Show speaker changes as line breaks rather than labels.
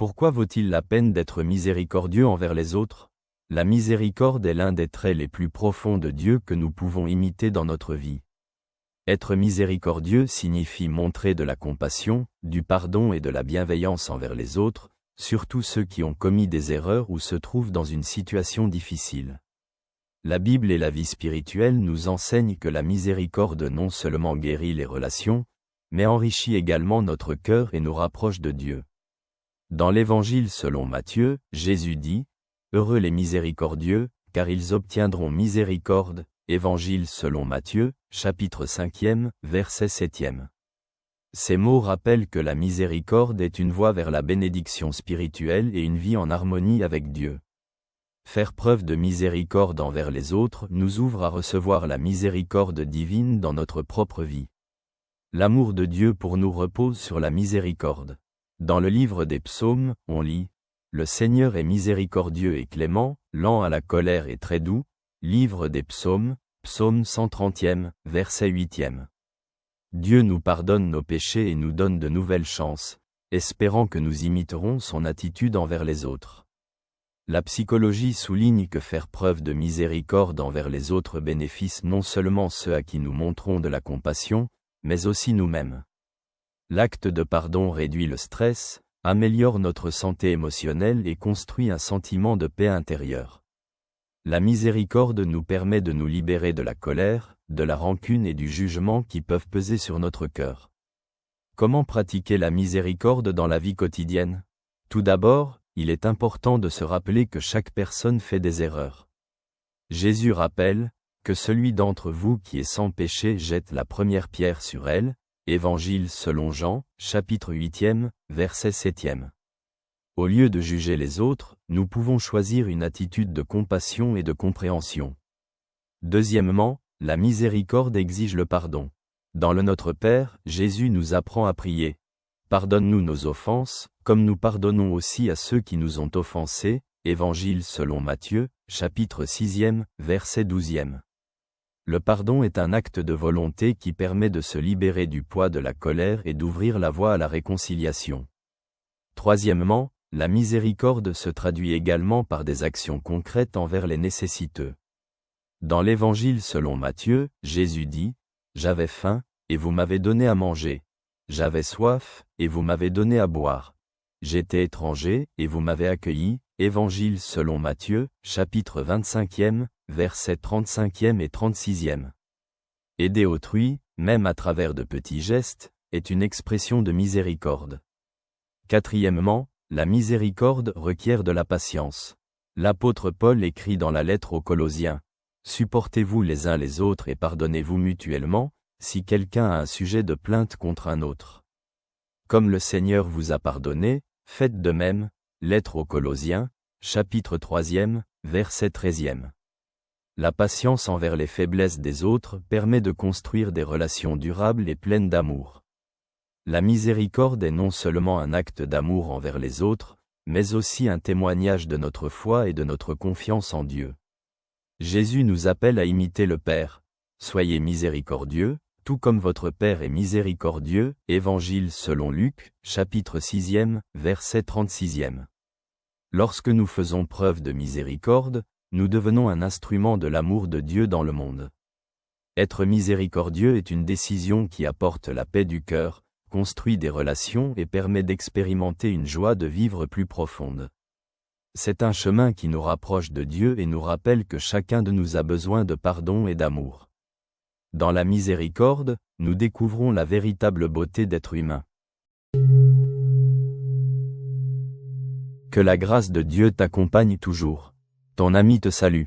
Pourquoi vaut-il la peine d'être miséricordieux envers les autres? La miséricorde est l'un des traits les plus profonds de Dieu que nous pouvons imiter dans notre vie. Être miséricordieux signifie montrer de la compassion, du pardon et de la bienveillance envers les autres, surtout ceux qui ont commis des erreurs ou se trouvent dans une situation difficile. La Bible et la vie spirituelle nous enseignent que la miséricorde non seulement guérit les relations, mais enrichit également notre cœur et nous rapproche de Dieu. Dans l'Évangile selon Matthieu, Jésus dit « Heureux les miséricordieux, car ils obtiendront miséricorde » Évangile selon Matthieu, chapitre 5e, verset 7e. Ces mots rappellent que la miséricorde est une voie vers la bénédiction spirituelle et une vie en harmonie avec Dieu. Faire preuve de miséricorde envers les autres nous ouvre à recevoir la miséricorde divine dans notre propre vie. L'amour de Dieu pour nous repose sur la miséricorde. Dans le livre des psaumes, on lit « Le Seigneur est miséricordieux et clément, lent à la colère et très doux ». Livre des psaumes, psaume 130e, verset 8e. Dieu nous pardonne nos péchés et nous donne de nouvelles chances, espérant que nous imiterons son attitude envers les autres. La psychologie souligne que faire preuve de miséricorde envers les autres bénéficie non seulement ceux à qui nous montrons de la compassion, mais aussi nous-mêmes. L'acte de pardon réduit le stress, améliore notre santé émotionnelle et construit un sentiment de paix intérieure. La miséricorde nous permet de nous libérer de la colère, de la rancune et du jugement qui peuvent peser sur notre cœur. Comment pratiquer la miséricorde dans la vie quotidienne? Tout d'abord, il est important de se rappeler que chaque personne fait des erreurs. Jésus rappelle que celui d'entre vous qui est sans péché jette la première pierre sur elle. Évangile selon Jean, chapitre 8e, verset 7e. Au lieu de juger les autres, nous pouvons choisir une attitude de compassion et de compréhension. Deuxièmement, la miséricorde exige le pardon. Dans le Notre Père, Jésus nous apprend à prier. Pardonne-nous nos offenses, comme nous pardonnons aussi à ceux qui nous ont offensés. Évangile selon Matthieu, chapitre 6e, verset 12e. Le pardon est un acte de volonté qui permet de se libérer du poids de la colère et d'ouvrir la voie à la réconciliation. Troisièmement, la miséricorde se traduit également par des actions concrètes envers les nécessiteux. Dans l'Évangile selon Matthieu, Jésus dit « J'avais faim, et vous m'avez donné à manger. J'avais soif, et vous m'avez donné à boire. J'étais étranger, et vous m'avez accueilli. » Évangile selon Matthieu, chapitre 25e, versets 35e et 36e. Aider autrui, même à travers de petits gestes, est une expression de miséricorde. Quatrièmement, la miséricorde requiert de la patience. L'apôtre Paul écrit dans la lettre aux Colossiens « Supportez-vous les uns les autres et pardonnez-vous mutuellement, si quelqu'un a un sujet de plainte contre un autre. Comme le Seigneur vous a pardonné, faites de même. » Lettre aux Colossiens, chapitre 3e, verset 13e. La patience envers les faiblesses des autres permet de construire des relations durables et pleines d'amour. La miséricorde est non seulement un acte d'amour envers les autres, mais aussi un témoignage de notre foi et de notre confiance en Dieu. Jésus nous appelle à imiter le Père. Soyez miséricordieux, tout comme votre Père est miséricordieux. Évangile selon Luc, chapitre 6e, verset 36e. Lorsque nous faisons preuve de miséricorde, nous devenons un instrument de l'amour de Dieu dans le monde. Être miséricordieux est une décision qui apporte la paix du cœur, construit des relations et permet d'expérimenter une joie de vivre plus profonde. C'est un chemin qui nous rapproche de Dieu et nous rappelle que chacun de nous a besoin de pardon et d'amour. Dans la miséricorde, nous découvrons la véritable beauté d'être humain. Que la grâce de Dieu t'accompagne toujours. Ton ami te salue.